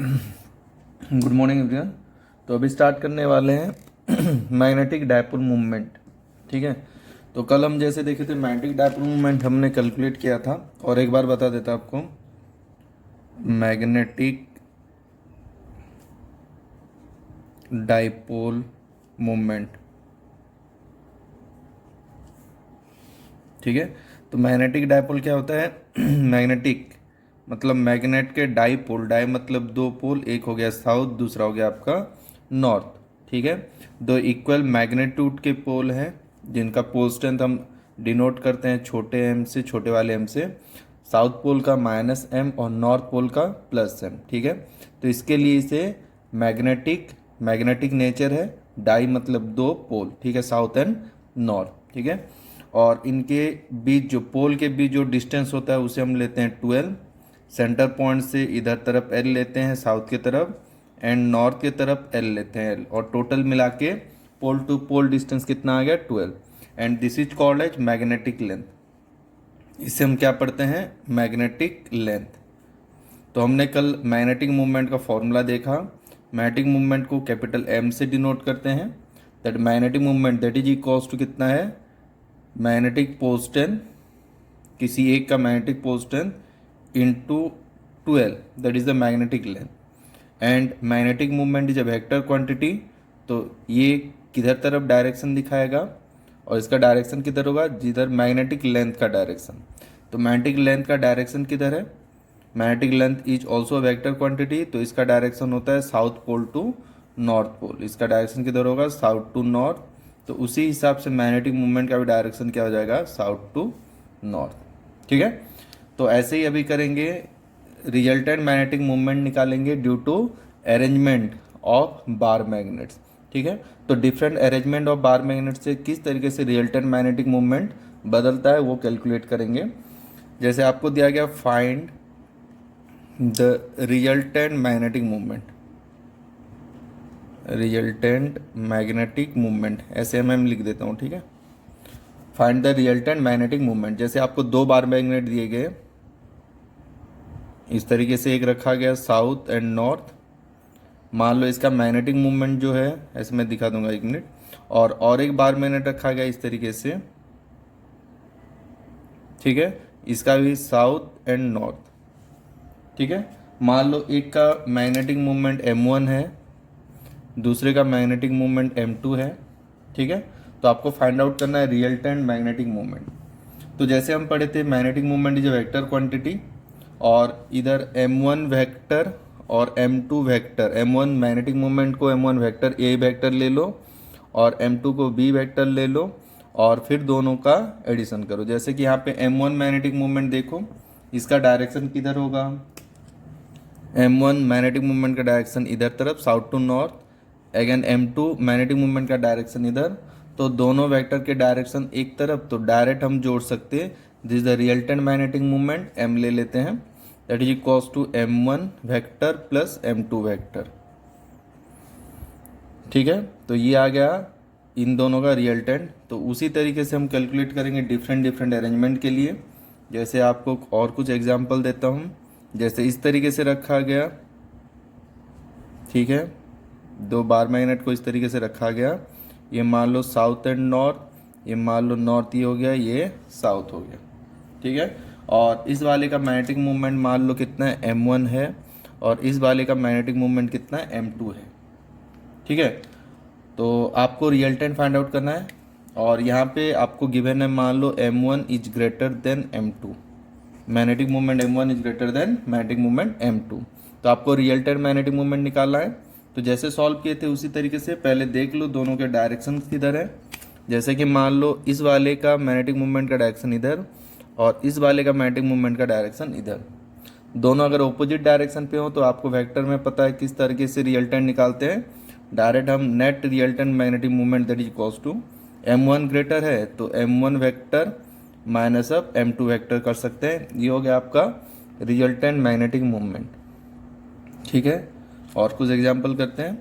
Good morning everyone. तो अभी start करने वाले हैं मैग्नेटिक डायपोल मूवमेंट। ठीक है। तो कल हम जैसे देखे थे मैग्नेटिक डायपोल मूवमेंट हमने कैलकुलेट किया था, और एक बार बता देता आपको। मैग्नेटिक डायपोल मूवमेंट, ठीक है। तो मैग्नेटिक डायपोल क्या होता है? मैग्नेटिक मतलब मैग्नेट के डाईपोल, डाई मतलब दो पोल, एक हो गया साउथ, दूसरा हो गया आपका नॉर्थ। ठीक है। दो इक्वल मैग्नीट्यूड के पोल हैं जिनका पोल स्ट्रेंथ हम डिनोट करते हैं छोटे एम से, छोटे वाले एम से। साउथ पोल का -m और नॉर्थ पोल का +m। ठीक है। तो इसके लिए इसे मैग्नेटिक, मैग्नेटिक नेचर है। डाई मतलब दो पोल, ठीक है, साउथ एंड नॉर्थ। ठीक है। और इनके बीच जो पोल के बीच जो डिस्टेंस होता है उसे हम लेते हैं 12। सेंटर पॉइंट से इधर तरफ L लेते हैं साउथ की तरफ, एंड नॉर्थ की तरफ L लेते हैं L, और टोटल मिला के पोल टू पोल डिस्टेंस कितना आ गया? 12। And this is called as magnetic length. इससे हम क्या पढ़ते हैं? Magnetic length. तो हमने कल मैग्नेटिक मूवमेंट का फॉर्मूला देखा। मैग्नेटिक मूवमेंट को कैपिटल M से डिनोट करते हैं। That magnetic movement that is equals to कितना है? मैग्नेटिक पोस्टन, किसी एक का मैग्नेटिक पोस्टन into 12, that is the magnetic length. And magnetic movement is a vector quantity. तो ये किधर तरफ डायरेक्शन दिखाएगा, और इसका डायरेक्शन किधर होगा? जिधर मैग्नेटिक लेंथ का डायरेक्शन। तो मैग्नेटिक लेंथ का डायरेक्शन किधर है? Magnetic length is also vector quantity, तो इसका डायरेक्शन होता है south pole to north pole. इसका डायरेक्शन किधर होगा? South to north. तो उसी हिसाब से मैग्नेटिक मूवमेंट का भी डायरेक्शन क्या हो जाएगा? South to north. ठीक है। तो ऐसे ही अभी करेंगे, रिजल्टेंट मैग्नेटिक मूवमेंट निकालेंगे due to arrangement of bar magnets. ठीक है। तो different arrangement of bar magnet से किस तरीके से रिजल्टेंट मैग्नेटिक मूवमेंट बदलता है वो कैलकुलेट करेंगे। जैसे आपको दिया गया, find the resultant magnetic movement, resultant magnetic movement, ऐसे मैं लिख देता हूँ। ठीक है। Find the resultant magnetic movement. जैसे आपको दो बार मैग्नेट दिए गए, इस तरीके से एक रखा गया साउथ एंड नॉर्थ। मान लो इसका मैग्नेटिक मूवमेंट जो है, ऐसे मैं दिखा दूंगा, एक मिनट। और एक बार मैग्नेट रखा गया इस तरीके से, ठीक है, इसका भी साउथ एंड नॉर्थ। ठीक है। मान लो एक का मैग्नेटिक मूवमेंट m1 है, दूसरे का मैग्नेटिक मूवमेंट m2 है। ठीक है। तो आपको फाइंड आउट करना है रिजल्टेंट मैग्नेटिक मूवमेंट। तो जैसे हम पढ़े थे, magnetic movement is a vector quantity, और इधर m1 वेक्टर और m2 vector. m1 magnetic movement को m1 वेक्टर a वेक्टर ले लो, और m2 को b वेक्टर ले लो, और फिर दोनों का एडिशन करो। जैसे कि यहाँ पे m1 मैग्नेटिक मूवमेंट देखो, इसका डायरेक्शन किधर होगा? m1 मैग्नेटिक मूवमेंट का डायरेक्शन इधर तरफ, south to north. Again m2 magnetic movement का डायरेक्शन इधर। तो दोनों वेक्टर के डायरेक्शन एक तरफ, तो डायरेक्ट हम जोड़ सकते हैं। This is the resultant magnetic movement, m ले लेते हैं, that is equals to m1 vector plus m2 vector. ठीक है। तो ये आ गया इन दोनों का रिजल्टेंट। तो उसी तरीके से हम कैलकुलेट करेंगे डिफरेंट डिफरेंट अरेंजमेंट के लिए। जैसे आपको और कुछ एग्जांपल देता हूँ। जैसे इस तरीके से रखा गया, ठीक है, दो बार मैग्नेट को इस तरीके से रखा गया। ये मान लो साउथ एंड नॉर्थ, ये मान लो नॉर्थ ही हो गया, ये साउथ हो गया। ठीक है। और इस वाले का मैग्नेटिक मूवमेंट मान लो कितना है? m1 है, और इस वाले का मैग्नेटिक मूवमेंट कितना है? m2 है। ठीक है। तो आपको रिजल्टेंट फाइंड आउट करना है, और यहाँ पे आपको गिवन है, मान लो m1 is greater than m2, magnetic movement m1 is greater than magnetic movement m2। तो आपको रिजल्टेंट मैग्नेटिक मूवमेंट निकालना है। तो जैसे सॉल्व किए थे उसी तरीके से पहले देख लो दोनों के डायरेक्शन किधर है। जैसे कि मान लो इस वाले का मैग्नेटिक मूवमेंट का डायरेक्शन इधर, और इस वाले का मैग्नेटिक मूवमेंट का डायरेक्शन इधर। दोनों अगर ऑपोजिट डायरेक्शन पे हो तो आपको वेक्टर में पता है किस तरीके से रिजल्टेंट निकालते हैं। डायरेक्ट हम net resultant magnetic movement that is equals to, m1 greater है तो m1 वेक्टर माइनस अब m2 वेक्टर कर सकते हैं। ये हो गया आपका रिजल्टेंट मैग्नेटिक मूवमेंट। ठीक है। और कुछ एग्जांपल करते हैं।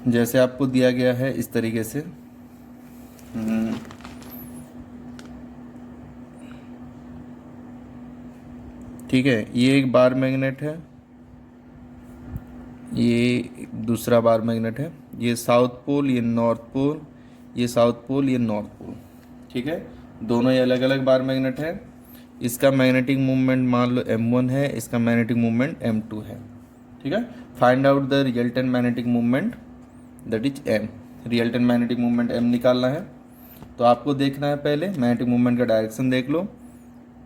जैसे आपको दिया गया है इस तरीके से, ठीक है, ये एक बार मैग्नेट है, ये दूसरा बार मैग्नेट है, ये साउथ पोल, ये नॉर्थ पोल, ये साउथ पोल, ये नॉर्थ पोल। ठीक है, दोनों ये अलग अलग बार मैग्नेट है। इसका मैग्नेटिक मूवमेंट मान लो m1 है, इसका मैग्नेटिक मूवमेंट m2 है। ठीक है, find out the resultant magnetic movement that is m। Resultant magnetic movement m निकालना है। तो आपको देखना है, पहले मैग्नेटिक मूवमेंट का डायरेक्शन देख लो।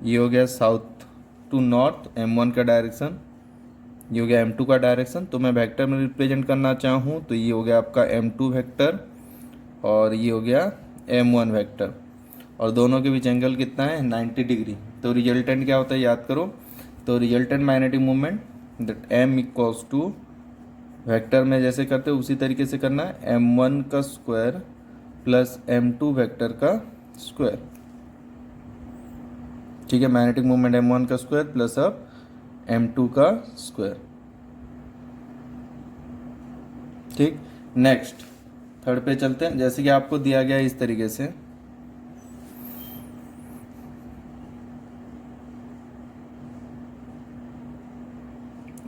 ये हो गया साउथ टू नॉर्थ m1 का डायरेक्शन, ये हो गया m2 का डायरेक्शन। तो मैं वेक्टर में रिप्रेजेंट करना चाहूँ तो ये हो गया आपका m2 वेक्टर और ये हो गया m1 वेक्टर, और दोनों के बीच एंगल कितना है 90 डिग्री। तो रिजल्टेंट क्या होता है याद करो। तो resultant magnetic movement that m equals to vector में जैसे करते हो उसी तरीके से करना है, m1 का स्क्वायर प्लस m2 वेक्टर का स्क्वायर। ठीक है, मैग्नेटिक मूवमेंट m1 का स्क्वायर प्लस अब m2 का स्क्वायर। ठीक, नेक्स्ट थर्ड पे चलते हैं। जैसे कि आपको दिया गया है इस तरीके से,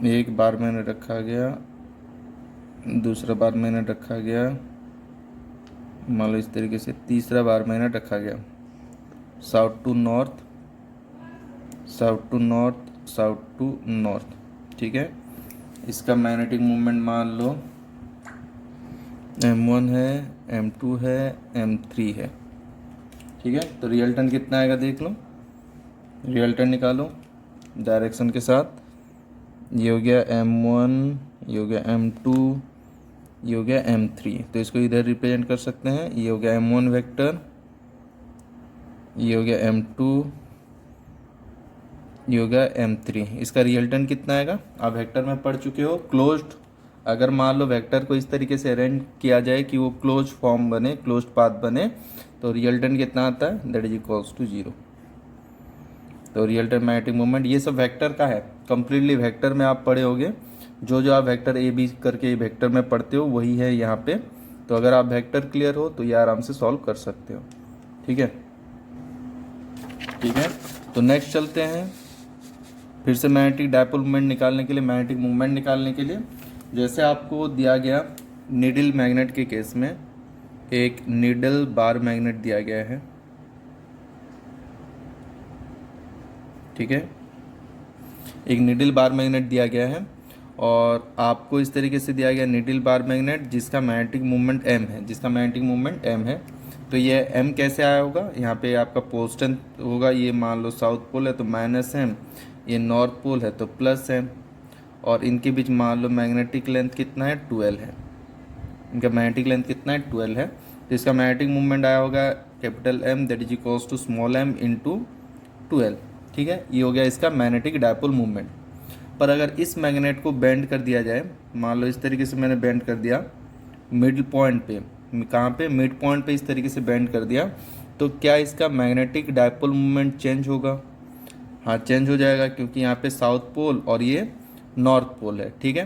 एक बार मैंने रखा गया, दूसरा बार मैंने रखा गया, मान लो इस तरीके से तीसरा बार मैंने रखा गया, south to north, south to north, south to north. ठीक है, इसका मैग्नेटिक मूवमेंट मान लो m1 है, m2 है, m3 है। ठीक है, तो रिजल्टेंट कितना आएगा देख लो, रिजल्टेंट निकालो डायरेक्शन के साथ। ये हो गया m1, ये हो गया m2, ये हो गया m3। तो इसको इधर रिप्रेजेंट कर सकते हैं, ये हो गया m1 वेक्टर, ये हो गया m2, ये हो गया m3। इसका रिजल्टेंट कितना आएगा, आप वेक्टर में पढ़ चुके हो, क्लोज्ड। अगर मान लो वेक्टर को इस तरीके से अरेंज किया जाए कि वो क्लोज फॉर्म बने, क्लोज पाथ बने, तो रिजल्टेंट कितना आता है दैट इज इक्वल्स टू 0। तो रिजल्टेंट मैग्नेटिक मूवमेंट ये सब वेक्टर का है, कंप्लीटली वेक्टर में आप पढ़े होगे। जो जो आप वेक्टर ए बी करके वेक्टर में पढ़ते हो वही है यहाँ पे। तो अगर आप वेक्टर क्लियर हो तो ये आराम से सॉल्व कर सकते हो। ठीक है, ठीक है। तो नेक्स्ट चलते हैं फिर से मैग्नेटिक डायपोल मूवमेंट निकालने के लिए। मैग्नेटिक मूवमेंट निकालने के लिए जैसे आपको दिया गया नीडल मैग्नेट के केस में, एक नीडल बार मैग्नेट दिया गया है। ठीक है, एक नीडल बार मैग्नेट दिया गया है और आपको इस तरीके से दिया गया नीडल बार मैग्नेट जिसका मैग्नेटिक मूवमेंट m है, जिसका मैग्नेटिक मूवमेंट m है। तो ये m कैसे आया होगा, यहाँ पे आपका पोल स्ट्रेंथ होगा, ये मान लो साउथ पोल है तो -m, ये नॉर्थ पोल है तो +m, और इनके बीच मान लो मैग्नेटिक लेंथ कितना है 12 है, इनका मैग्नेटिक लेंथ कितना है 12 है। तो इसका मैग्नेटिक मूवमेंट आया होगा capital M that is equals to small m into 12। ठीक है, ये हो गया इसका मैग्नेटिक डायपोल मूवमेंट। पर अगर इस मैग्नेट को बेंड कर दिया जाए, मान लो इस तरीके से मैंने बेंड कर दिया मिड पॉइंट पे, कहाँ पे मिड पॉइंट पे इस तरीके से बेंड कर दिया, तो क्या इसका मैग्नेटिक डायपोल मूवमेंट चेंज होगा? हाँ, चेंज हो जाएगा, क्योंकि यहाँ पे साउथ पोल और ये नॉर्थ पोल है। ठीक है,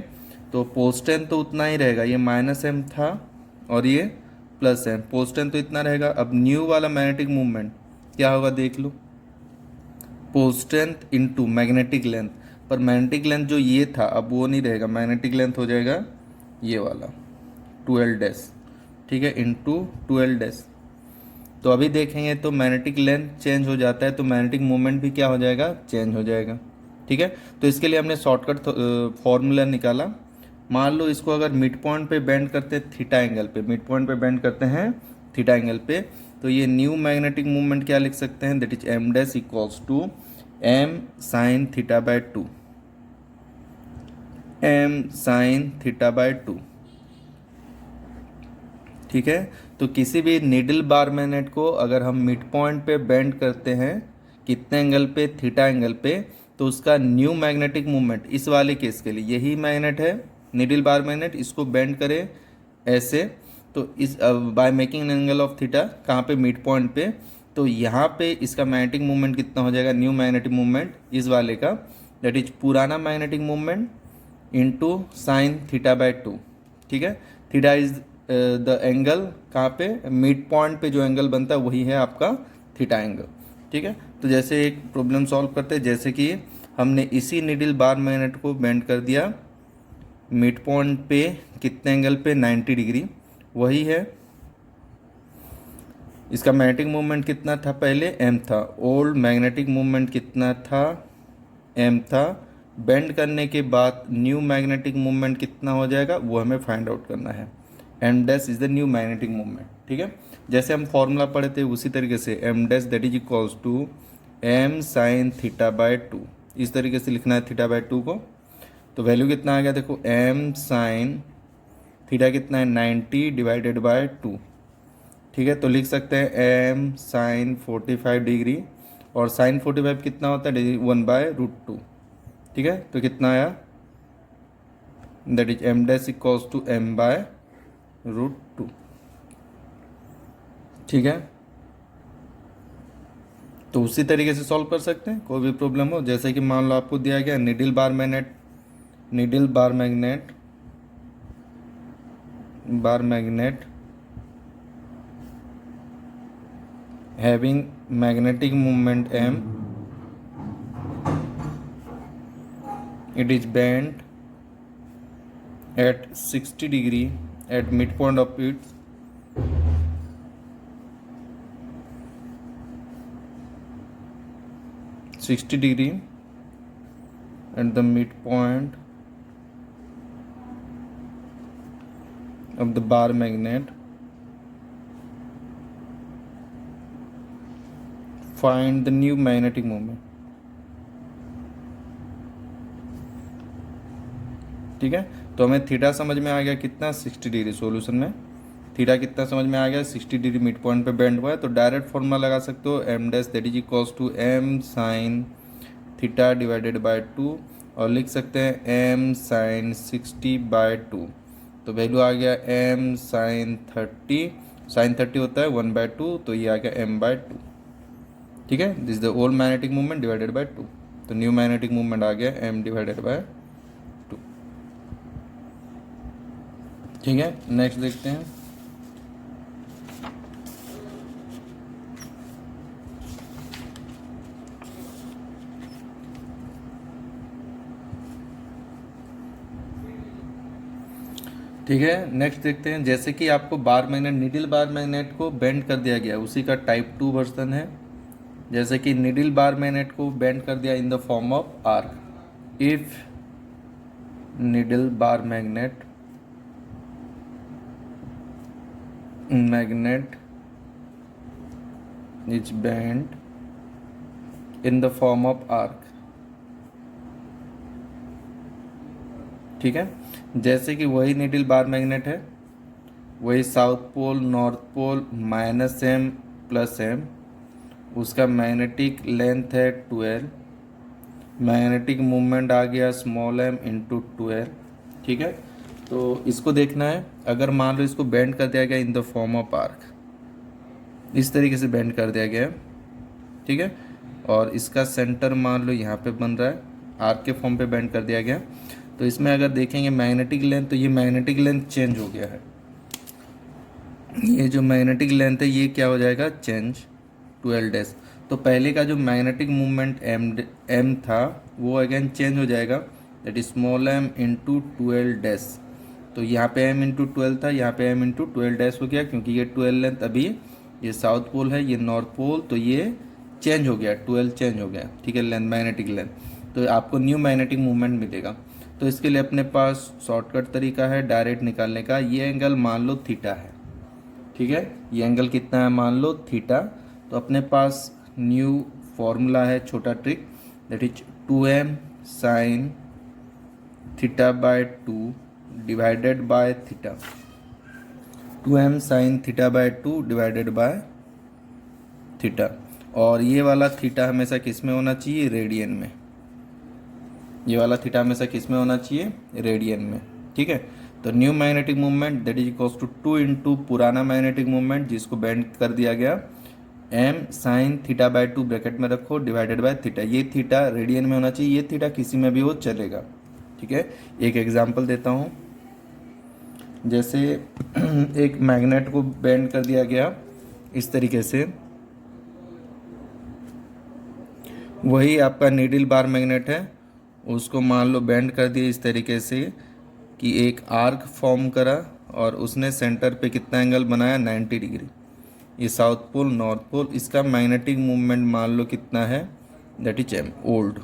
तो पोल स्ट्रेंथ तो उतना ही रहेगा, ये -m था और ये +m, पोल स्ट्रेंथ तो इतना रहेगा। अब न्यू वाला मैग्नेटिक मूवमेंट क्या होगा देख लो, pole strength into magnetic length. पर मैग्नेटिक लेंथ जो ये था अब वो नहीं रहेगा, मैग्नेटिक लेंथ हो जाएगा ये वाला 12 डैश। ठीक है, इंटू 12 डैश। तो अभी देखेंगे तो मैग्नेटिक लेंथ चेंज हो जाता है तो मैग्नेटिक मूवमेंट भी क्या हो जाएगा, चेंज हो जाएगा। ठीक है, तो इसके लिए हमने शॉर्टकट फॉर्मूला निकाला। मान लो इसको अगर मिड पॉइंट पे बेंड करते हैं थीटा एंगल पे, मिड पॉइंट पे बेंड करते हैं थीटा एंगल पे, तो ये न्यू मैग्नेटिक मूवमेंट क्या लिख सकते हैं, that is m dash equals to m sine theta by 2, m sine theta by 2। ठीक है, तो किसी भी नीडल बार मैग्नेट को अगर हम मिड पॉइंट पे बेंड करते हैं कितने एंगल पे, थीटा एंगल पे, तो उसका न्यू मैग्नेटिक मूवमेंट इस वाले केस के लिए, यही मैग्नेट है नीडल बार मैग्नेट, इसको बेंड करें ऐसे, तो इस by making angle of theta कहाँ पे, मिड पॉइंट पे, तो यहाँ पे इसका मैग्नेटिक मूवमेंट कितना हो जाएगा, न्यू मैग्नेटिक मूवमेंट इस वाले का, दैट इज पुराना magnetic movement into sine theta by 2। ठीक है, थीटा इज द एंगल कहाँ पे, मिड पॉइंट पे जो एंगल बनता है वही है आपका थीटा एंगल। ठीक है, तो जैसे एक प्रॉब्लम सॉल्व करते हैं, जैसे कि हमने इसी नीडल बार मैग्नेट को बेंड कर दिया मिड पॉइंट पे कितने एंगल पे, 90 डिग्री, वही है। इसका मैग्नेटिक मोमेंट कितना था पहले, एम था। ओल्ड मैग्नेटिक मोमेंट कितना था, एम था। बेंड करने के बाद न्यू मैग्नेटिक मोमेंट कितना हो जाएगा वो हमें फाइंड आउट करना है। M dash is the new magnetic moment, ठीक है। जैसे हम फॉर्मूला पढ़े थे उसी तरीके से M dash that is equals to M sine theta by 2, इस तरीके से लिखना है थीटा बाय 2 को। तो वैल्यू कितना आ गया देखो, एम साइन थीटा कितना है 90 डिवाइडेड बाय 2, ठीक है। तो लिख सकते हैं एम साइन 45 डिग्री, और साइन 45 कितना होता है 1/√2, ठीक है। तो कितना आया, that is M dash equals to m/√2, ठीक है। तो उसी तरीके से सॉल्व कर सकते हैं कोई भी प्रॉब्लम हो। जैसे कि मान लो आपको दिया गया needle bar magnet having magnetic moment m, it is bent at 60 degree at midpoint of its 60 degree at the midpoint of the bar magnet. Find the new magnetic moment, ठीक है। तो हमें थीटा समझ में आ गया कितना, 60 डिग्री। सॉल्यूशन में थीटा कितना समझ में आ गया, 60 डिग्री मिड पॉइंट पे बेंड हुआ है। तो डायरेक्ट फॉर्मूला लगा सकते हो M dash that is equals to M sine theta divided by 2, और लिख सकते हैं एम साइन 60/2। तो वैल्यू आ गया एम साइन 30 होता है 1/2, तो ये आ गया m/2, ठीक है। This the old magnetic movement divided by 2। तो न्यू मैग्नेटिक मूवमेंट आ गया m डिवाइडेड बाय 2, ठीक है। नेक्स्ट देखते हैं। ठीक है, नेक्स्ट देखते हैं। जैसे कि आपको बार मैग्नेट, निडल बार मैग्नेट को बेंड कर दिया गया, उसी का टाइप 2 वर्जन है। जैसे कि निडल बार मैग्नेट को बेंड कर दिया in the form of arc. If needle bar magnet is bend in the form of arc, ठीक है। जैसे कि वही निडल बार मैग्नेट है, वही south pole north pole -m + m, उसका मैग्नेटिक लेंथ है 12, मैग्नेटिक मूवमेंट आ गया स्मॉल m × 12, ठीक है। तो इसको देखना है। अगर मान लो इसको बेंड कर दिया गया in the form of arc, इस तरीके से बेंड कर दिया गया, ठीक है। और इसका सेंटर मान लो यहाँ पे बन रहा है, आर्क के फॉर्म पे बेंड कर दिया गया। तो इसमें अगर देखेंगे मैग्नेटिक लेंथ, तो ये मैग्नेटिक लेंथ चेंज हो गया है। ये जो मैग्नेटिक लेंथ है ये क्या हो जाएगा, चेंज 12 डैश। तो पहले का जो मैग्नेटिक मूवमेंट m था वो अगेन चेंज हो जाएगा, that is small m × 12 dash. तो यहाँ पे m × 12 था, यहाँ पे m × 12 डैश हो गया, क्योंकि ये 12 लेंथ अभी ये साउथ पोल है, ये नॉर्थ पोल, तो ये चेंज हो गया, 12 चेंज हो गया, ठीक है, लेंथ, मैग्नेटिक लेंथ। तो आपको न्यू मैग्नेटिक मूवमेंट मिलेगा। तो इसके लिए अपने पास शॉर्टकट तरीका है डायरेक्ट निकालने का। ये एंगल मान लो थीटा है, ठीक है। ये एंगल कितना है, मान लो थीटा। तो अपने पास न्यू फॉर्मूला है, छोटा trick, that is 2m sine θ/2 divided by theta. 2m sine θ/2 divided by theta. और ये वाला थीटा हमेशा किस में होना चाहिए, रेडियन में। ये वाला थीटा हमेशा किस में होना चाहिए, रेडियन में, ठीक है। तो new magnetic movement that is equals to 2 × पुराना मैग्नेटिक मूवमेंट जिसको बेंड कर दिया गया, m साइन θ/2 ब्रैकेट में रखो डिवाइडेड बाय थीटा। ये थीटा रेडियन में होना चाहिए, ये थीटा किसी में भी हो चलेगा, ठीक है। एक एग्जांपल देता हूँ। जैसे एक मैग्नेट को बेंड कर दिया गया इस तरीके से, वही आपका नीडल बार मैग्नेट है, उसको मान लो बेंड कर दिए इस तरीके से कि एक आर्क फॉर्म करा और उसने सेंटर पे कितना एंगल बनाया, 90 डिग्री। ये साउथ पोल नॉर्थ पोल, इसका मैग्नेटिक मूवमेंट मान लो कितना है, दैट इज एम ओल्ड।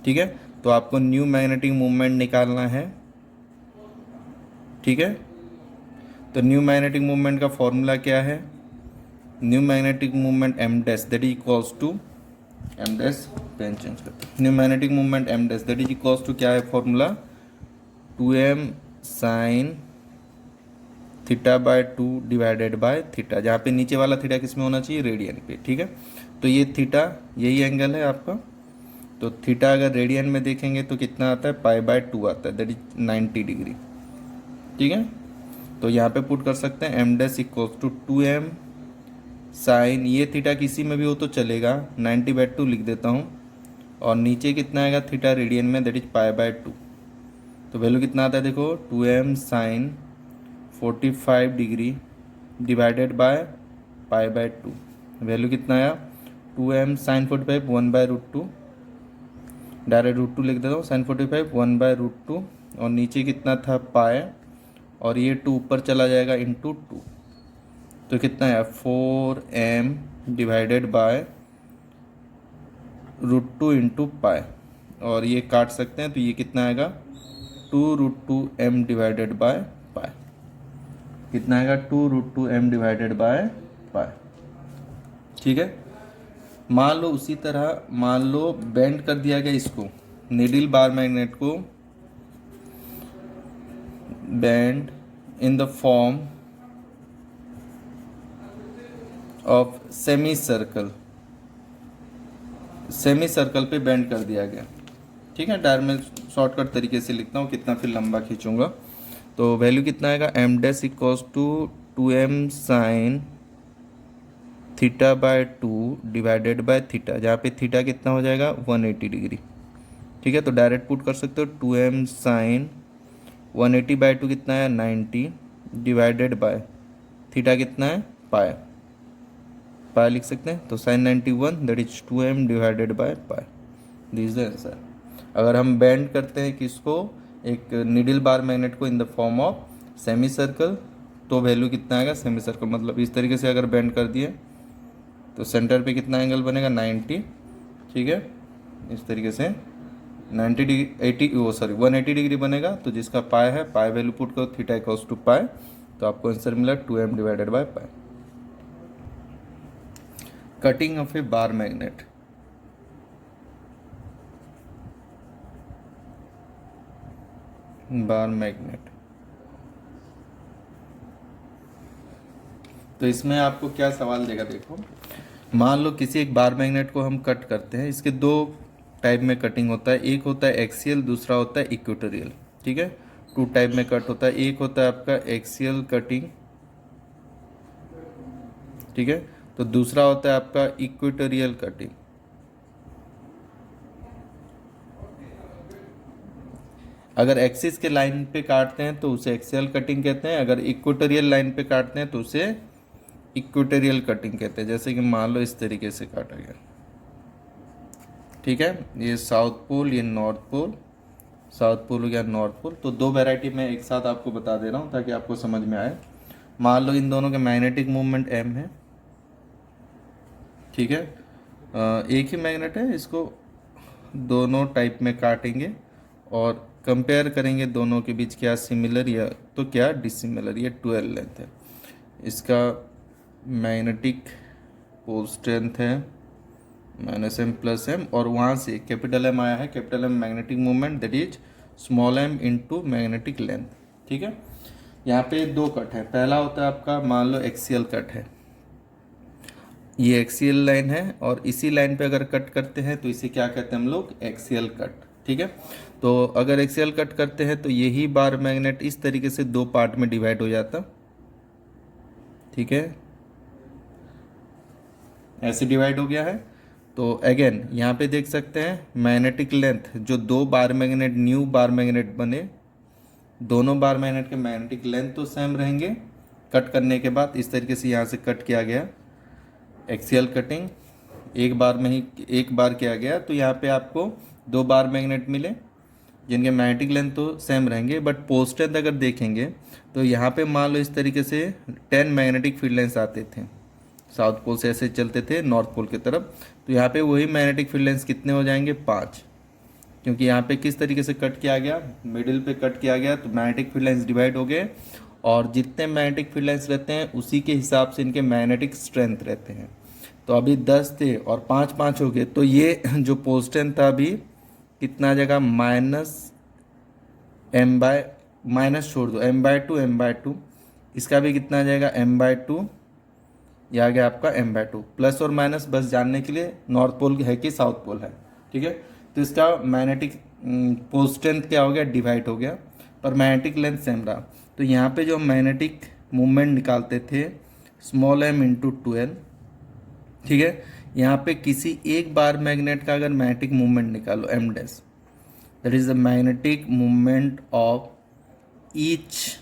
ठीक है, तो आपको न्यू मैग्नेटिक मूवमेंट निकालना है। ठीक है, तो न्यू मैग्नेटिक मूवमेंट का फॉर्मूला क्या है, new magnetic movement M dash that is equals to M dash, pen change करते हैं, new magnetic movement M dash that is equals to क्या है formula, 2m sine theta by 2 divided by theta, जहाँ पे नीचे वाला थीटा किस में होना चाहिए, रेडियन पे। ठीक है, तो ये थीटा यही एंगल है आपका, तो थीटा अगर रेडियन में देखेंगे तो कितना आता है, π/2 आता है, दैट इज 90 डिग्री। ठीक है, तो यहाँ पे पुट कर सकते हैं M dash equals to 2m sine, ये थीटा किसी में भी हो तो चलेगा, 90/2 लिख देता हूँ, और नीचे कितना आएगा थीटा रेडियन में, दैट इज π/2। तो वैल्यू कितना आता है देखो, 2m sine 45 degree divided by π/2, value कितना आया, 2m साइन 45 1/√2, डायरेक्ट √2 लिख देता हूँ, साइन 45 1/√2, और नीचे कितना था पाए, और ये 2 ऊपर चला जाएगा इंटू 2, तो कितना है 4m डिवाइडेड बाय √2 इंटू पाए, और ये काट सकते हैं तो ये कितना आएगा 2√2m डिवाइडेड बाय पाए, कितना आएगा 2√2m डिवाइडेड बाय पाए। ठीक है, मान लो उसी तरह मान लो बेंड कर दिया गया इसको, नीडल बार मैग्नेट को bend in the form of semi circle, semi circle पे बेंड कर दिया गया। ठीक है, डायरेक्ट में शॉर्टकट तरीके से लिखता हूँ, कितना फिर लंबा खींचूंगा, तो वैल्यू कितना आएगा, M dash equals to 2m sine theta by 2 divided by theta, जहाँ पे थीटा कितना हो जाएगा 180 डिग्री। ठीक है, तो डायरेक्ट पुट कर सकते हो, 2m साइन 180/2 कितना है 90 डिवाइडेड बाय थीटा कितना है पाए, पाए लिख सकते हैं, तो sine 91 that is 2m divided by pi, this is the answer. अगर हम बेंड करते हैं किसको, एक नीडल बार मैग्नेट को in the form of semi circle, तो वैल्यू कितना आएगा, सेमी सर्कल मतलब इस तरीके से अगर बेंड कर दिए तो सेंटर पे कितना एंगल बनेगा 90। ठीक है, इस तरीके से 90 डिग्री 180 डिग्री बनेगा, तो जिसका पाए है, पाए वैल्यू पुट करो, थीटा इक्वल्स टू पाए, तो आपको आंसर मिला 2m डिवाइडेड बाय पाए। Cutting of A bar magnet, bar magnet, तो इसमें आपको क्या सवाल देगा, देखो मान लो किसी एक बार मैग्नेट को हम कट करते हैं, इसके दो टाइप में कटिंग होता है, एक होता है एक्सियल, दूसरा होता है इक्वेटोरियल। ठीक है, 2 टाइप में कट होता है, एक होता है आपका एक्सियल कटिंग, ठीक है, तो दूसरा होता है आपका इक्वेटोरियल कटिंग। अगर एक्सिस के लाइन पे काटते हैं तो उसे एक्सियल कटिंग कहते हैं, अगर इक्वेटोरियल लाइन पे काटते हैं तो उसे इक्वेटोरियल कटिंग कहते हैं। जैसे कि मान लो इस तरीके से काटा गया, ठीक है, ये साउथ पोल, ये नॉर्थ पोल, साउथ पोल हो गया नॉर्थ पोल, तो दो वैरायटी मैं एक साथ आपको बता दे रहा हूँ ताकि आपको समझ में आए। मान लो इन दोनों के मैग्नेटिक मूवमेंट m है, ठीक है, एक ही मैग्नेट है, इसको दोनों टाइप में काटेंगे और कंपेयर करेंगे दोनों के बीच क्या सिमिलर या तो क्या डिसिमिलर। ये 12 लेंथ है, इसका मैग्नेटिक पोल स्ट्रेंथ है -m + m, और वहाँ से कैपिटल M आया है, capital M magnetic movement that is small m into magnetic length. ठीक है, यहाँ पे दो कट है, पहला होता है आपका मान लो एक्सियल कट है, ये एक्सियल लाइन है और इसी लाइन पे अगर कट करते हैं तो इसे क्या कहते हैं हम लोग, एक्सियल कट। ठीक है, तो अगर एक्सियल कट करते हैं तो यही बार मैग्नेट इस तरीके से दो पार्ट में डिवाइड हो जाता, ठीक है, ऐसे डिवाइड हो गया है। तो अगेन यहाँ पे देख सकते हैं मैग्नेटिक लेंथ, जो दो bar magnet new bar magnet बने, दोनों बार मैग्नेट के मैग्नेटिक लेंथ तो सेम रहेंगे। कट करने के बाद इस तरीके से यहाँ से कट किया गया, एक्सियल कटिंग एक बार में ही एक बार किया गया, तो यहाँ पे आपको दो बार मैग्नेट मिले, जिनके मैग्नेटिक लेंथ तो सेम रहेंगे, बट पोल स्ट्रेंथ अगर देखेंगे तो यहाँ पे मान लो इस तरीके से 10 मैग्नेटिक फील्ड लेंस आते थे, साउथ पोल से ऐसे चलते थे नॉर्थ पोल की तरफ, तो यहाँ पे वही मैग्नेटिक फील्ड लेंस कितने हो जाएंगे, 5, क्योंकि यहाँ पे किस तरीके से कट किया गया, मिडिल पे कट किया गया, तो मैग्नेटिक फील्ड लाइंस डिवाइड हो गए, और जितने मैग्नेटिक फील्ड लाइंस रहते हैं उसी के हिसाब से इनके मैग्नेटिक स्ट्रेंथ रहते हैं। तो अभी 10 थे और 5 5 हो गए, तो ये जो पोल स्ट्रेंथ था अभी कितना आ जाएगा, माइनस छोड़ दो m/2 इसका भी कितना आ जाएगा, m/2, ये आ गया आपका m/2, प्लस और माइनस बस जानने के लिए नॉर्थ पोल है कि साउथ पोल है, ठीक है। तो इसका मैग्नेटिक पोल स्ट्रेंथ क्या हो गया, डिवाइड हो गया, पर मैग्नेटिक लेंथ सेम रहा। तो यहाँ पे जो मैग्नेटिक मूवमेंट निकालते थे स्मॉल m/12, ठीक है, यहाँ पे किसी एक बार मैग्नेट का अगर मैग्नेटिक मूवमेंट निकालो m dash, that is the magnetic movement of each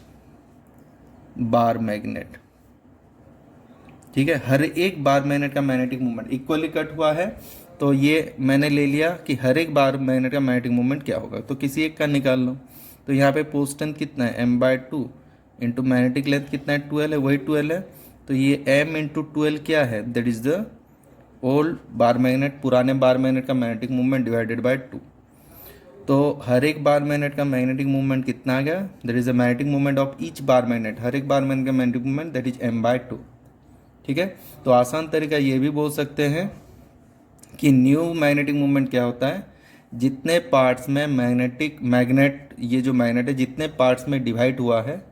bar magnet, ठीक है। हर एक बार मैग्नेट का मैग्नेटिक मूवमेंट इक्वली कट हुआ है, तो ये मैंने ले लिया कि हर एक बार मैग्नेट का मैग्नेटिक मूवमेंट क्या होगा, तो किसी एक का निकाल लो। तो यहाँ पे पोल स्ट्रेंथ कितना है, m/2 इंटू मैग्नेटिक लेंथ कितना है, 12 है, वही 12 है, तो ये m/12 क्या है, that is the old bar magnet, पुराने बार मैग्नेट का मैग्नेटिक मूवमेंट डिवाइडेड बाय 2। तो हर एक बार मैग्नेट का मैग्नेटिक मूवमेंट कितना आ गया, that is the magnetic movement of each bar magnet, हर एक बार मैग्नेट का magnetic movement, that is m/2, ठीक है। तो आसान तरीका ये भी बोल सकते हैं कि न्यू मैग्नेटिक मूवमेंट क्या होता है, जितने पार्ट्स में मैग्नेट ये जो मैग्नेट है जितने पार्ट्स में डिवाइड हुआ है,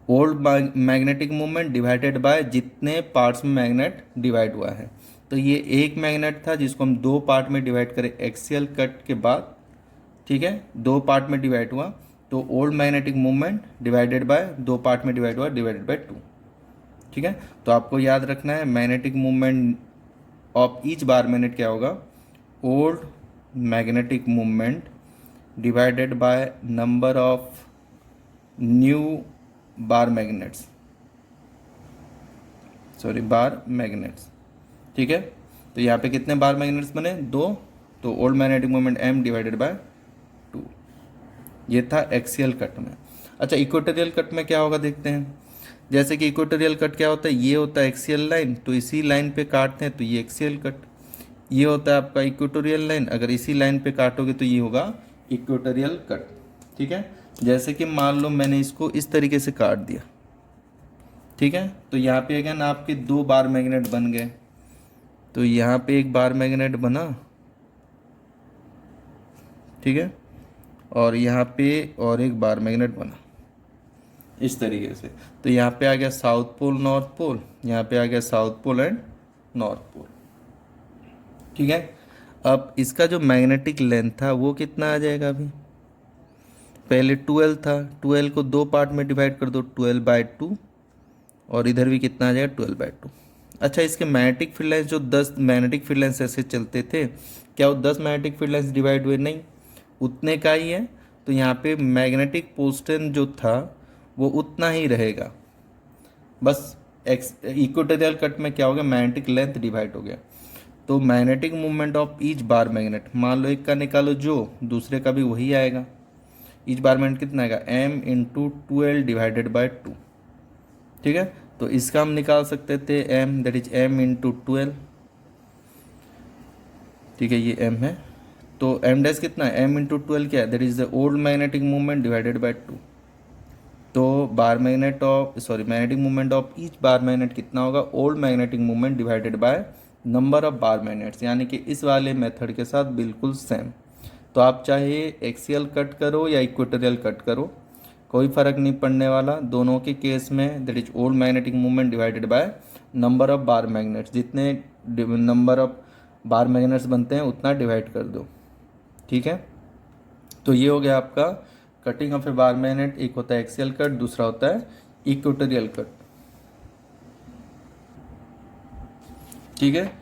old magnetic movement divided bye जितने पार्ट्स में मैग्नेट डिवाइड हुआ है। तो ये एक मैग्नेट था जिसको हम दो पार्ट में डिवाइड करें एक्सियल कट के बाद, ठीक है, दो पार्ट में डिवाइड हुआ, तो old magnetic movement divided bye दो पार्ट में डिवाइड हुआ डिवाइडेड बाय 2, ठीक है। तो आपको याद रखना है magnetic movement of each bar magnet क्या होगा, old magnetic movement divided by number of new bar magnets, bar magnets, ठीक है। तो यहाँ पे कितने बार मैग्नेट्स बने, 2, तो old magnetic movement m divided by 2, ये था एक्सियल कट में। अच्छा, इक्वेटोरियल कट में क्या होगा देखते हैं। जैसे कि इक्वेटोरियल कट क्या होता है, ये होता है एक्सियल लाइन, तो इसी लाइन पे काटते हैं तो ये एक्सियल कट, ये होता है आपका इक्वेटोरियल लाइन, अगर इसी लाइन पे काटोगे तो ये होगा इक्वेटोरियल कट, ठीक है। जैसे कि मान लो मैंने इसको इस तरीके से काट दिया, ठीक है, तो यहाँ पे अगेन आपके दो बार मैग्नेट बन गए, तो यहाँ पे एक बार मैग्नेट बना, ठीक है, और यहाँ पे और एक बार मैग्नेट बना इस तरीके से। तो यहाँ पे आ गया साउथ पोल नॉर्थ पोल, यहाँ पे आ गया south pole and north pole, ठीक है। अब इसका जो मैग्नेटिक लेंथ था वो कितना आ जाएगा, अभी पहले 12 था, 12 को दो पार्ट में डिवाइड कर दो, 12/2, और इधर भी कितना आ जाएगा, 12/2। अच्छा, इसके मैग्नेटिक फील्ड लाइंस जो 10 मैग्नेटिक फील्ड लाइंस ऐसे चलते थे, क्या वो 10 मैग्नेटिक फील्ड लाइंस डिवाइड हुए, नहीं, उतने का ही है। तो यहाँ पे मैग्नेटिक पोल स्ट्रेंथ जो था वो उतना ही रहेगा, बस इक्वेटोरियल कट में क्या हो गया, मैग्नेटिक लेंथ डिवाइड हो गया। तो magnetic movement of each bar magnet, मान लो एक का निकालो जो, दूसरे का भी वही आएगा, ईच बार मैग्नेट कितना आएगा, m/12 डिवाइडेड बाय 2, ठीक है। तो इसका हम निकाल सकते थे m, दैट इज m/12, ठीक है, ये m है, तो m डैश कितना है, m/12 क्या है, that is the old magnetic movement divided by 2। तो magnetic movement of each bar magnet कितना होगा, old magnetic movement divided by number of bar magnets, यानी कि इस वाले मेथड के साथ बिल्कुल सेम। तो आप चाहे एक्सियल कट करो या इक्वेटोरियल कट करो, कोई फ़र्क नहीं पड़ने वाला, दोनों के केस में that is old magnetic movement divided by number of bar magnets, जितने नंबर ऑफ बार मैग्नेट्स बनते हैं उतना डिवाइड कर दो, ठीक है। तो ये हो गया आपका cutting of A bar magnet, एक होता है एक्सियल कट, दूसरा होता है इक्वेटोरियल कट, ठीक है।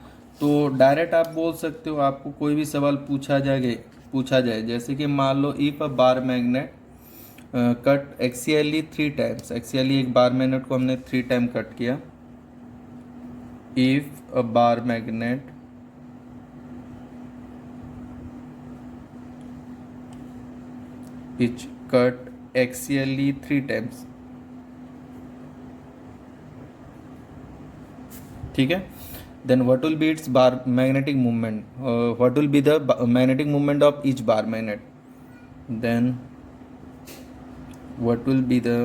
तो डायरेक्ट आप बोल सकते हो, आपको कोई भी सवाल पूछा जाए, जैसे कि मान लो if a bar magnet cut axially 3 times, axially एक बार मैग्नेट को हमने 3 टाइम कट किया, if a bar magnet each cut axially 3 times. ठीक है. Then what will be its bar magnetic movement? What will be the magnetic movement of each bar magnet? Then what will be the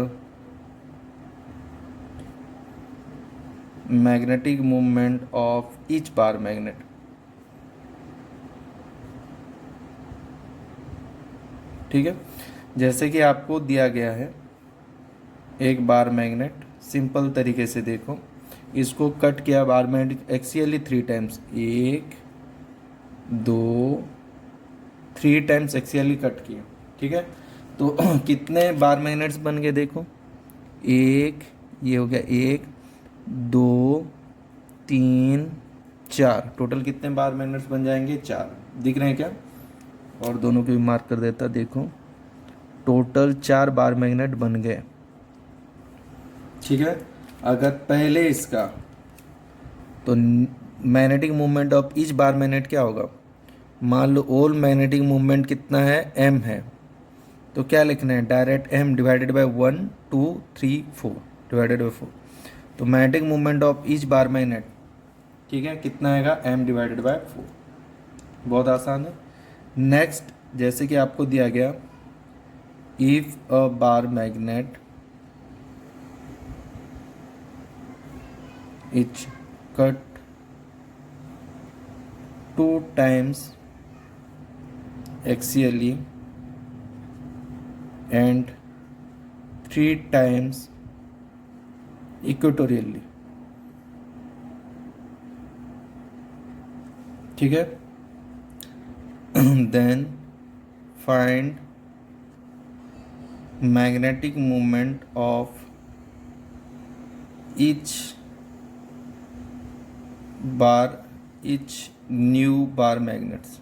magnetic movement of each bar magnet? ठीक है. जैसे कि आपको दिया गया है एक बार मैग्नेट, सिंपल तरीके से देखो, इसको कट किया bar magnet axially 3 times, 1 2 3 times axially cut किया. ठीक है. तो कितने बार मैग्नेट्स बन गए देखो, एक, ये हो गया 1 2 3 4, टोटल कितने बार मैग्नेट्स बन जाएंगे, 4. दिख रहे हैं क्या? और दोनों को भी मार्क कर देता, देखो टोटल 4 बार मैग्नेट बन गए. ठीक है. अगर पहले इसका, तो magnetic movement of each bar magnet क्या होगा, मान लो ऑल मैग्नेटिक मूवमेंट कितना है, m है, तो क्या लिखना है, direct m divided bye 1 2 3 4 divided by 4. तो magnetic movement of each bar magnet, ठीक है, कितना आएगा, m डिवाइडेड बाय 4. बहुत आसान है. नेक्स्ट, जैसे कि आपको दिया गया, if a bar magnet is cut 2 times axially and 3 times equatorially. ठीक है. then find magnetic moment of each bar, each new bar magnets.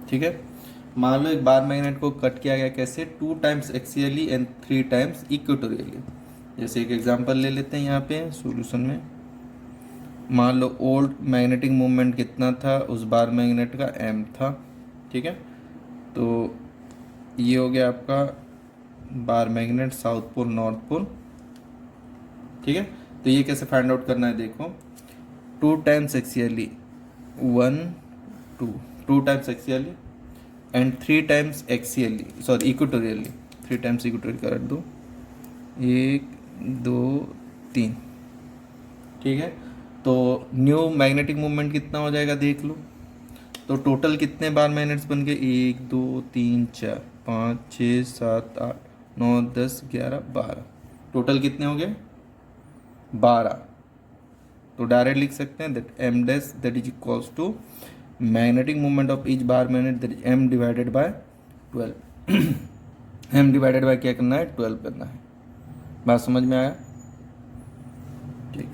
ठीक है. मान लो एक बार मैग्नेट को कट किया गया, कैसे, 2 टाइम्स एक्सियली एंड 3 टाइम्स इक्वेटोरियली. जैसे एक एग्जांपल ले लेते हैं यहाँ पे सॉल्यूशन में. मान लो ओल्ड मैग्नेटिक मूवमेंट कितना था उस बार मैग्नेट का, m था. ठीक है. तो ये हो गया आपका bar magnet, south pole north pole. ठीक है. तो ये कैसे फाइंड आउट करना है, देखो 2 times axially 1 2 times axially and 3 times axially, sorry equatorially, 3 times equatorial कर दो, 1 2 3. ठीक है. तो न्यू मैग्नेटिक मूवमेंट कितना हो जाएगा, देख लो. तो टोटल कितने बार मैग्नेट्स बन गए, 1 2 3 4 5 6 7 8 9 10 11 12. टोटल कितने हो गए, 12. तो डायरेक्ट लिख सकते हैं that m dash that is equals to magnetic movement of each bar magnet that is m divided by 12. m divided by क्या करना है, 12 करना है. बात समझ में आया? ठीक.